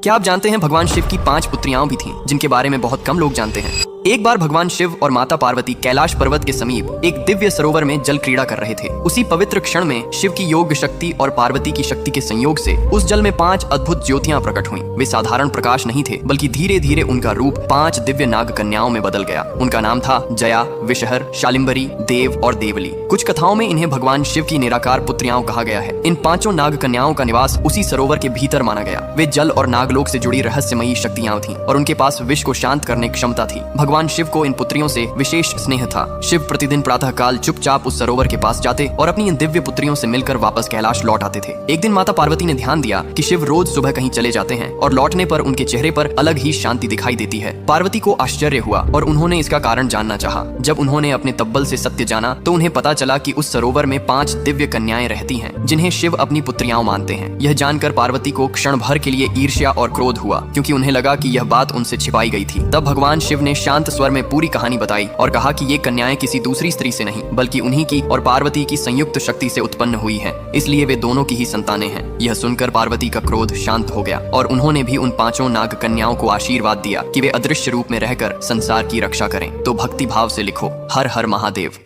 क्या आप जानते हैं भगवान शिव की 5 पुत्रियां भी थीं, जिनके बारे में बहुत कम लोग जानते हैं। एक बार भगवान शिव और माता पार्वती कैलाश पर्वत के समीप एक दिव्य सरोवर में जल क्रीड़ा कर रहे थे। उसी पवित्र क्षण में शिव की योग शक्ति और पार्वती की शक्ति के संयोग से उस जल में 5 अद्भुत ज्योतियां प्रकट हुईं। वे साधारण प्रकाश नहीं थे, बल्कि धीरे धीरे उनका रूप 5 दिव्य नाग कन्याओं में बदल गया। उनका नाम था जया, विषहर, शालिंबरी, देव और देवली। कुछ कथाओं में इन्हें भगवान शिव की निराकार पुत्रियाओं कहा गया है। इन 5 नाग कन्याओं का निवास उसी सरोवर के भीतर माना गया। वे जल और नागलोक से जुड़ी रहस्यमयी शक्तियां थीं और उनके पास विष को शांत करने की क्षमता थी। भगवान शिव को इन पुत्रियों से विशेष स्नेह था। शिव प्रतिदिन प्रातः काल चुपचाप उस सरोवर के पास जाते और अपनी इन दिव्य पुत्रियों से मिलकर वापस कैलाश लौट आते थे। एक दिन माता पार्वती ने ध्यान दिया कि शिव रोज सुबह कहीं चले जाते हैं और लौटने पर उनके चेहरे पर अलग ही शांति दिखाई देती है। पार्वती को आश्चर्य हुआ और उन्होंने इसका कारण जानना चाहा। जब उन्होंने अपने तब्बल से सत्य जाना तो उन्हें पता चला कि उस सरोवर में 5 दिव्य कन्याएं रहती हैं, जिन्हें शिव अपनी पुत्रियां मानते हैं। यह जानकर पार्वती को क्षण भर के लिए ईर्ष्या और क्रोध हुआ, क्योंकि उन्हें लगा कि यह बात उनसे छिपाई गई थी। तब भगवान शिव ने शांत स्वर में पूरी कहानी बताई और कहा कि ये कन्याएं किसी दूसरी स्त्री से नहीं, बल्कि उन्हीं की और पार्वती की संयुक्त शक्ति से उत्पन्न हुई हैं। इसलिए वे दोनों की ही संतानें हैं। यह सुनकर पार्वती का क्रोध शांत हो गया और उन्होंने भी उन 5 नाग कन्याओं को आशीर्वाद दिया कि वे अदृश्य रूप में रहकर संसार की रक्षा करें। तो भक्ति भाव से लिखो, हर हर महादेव।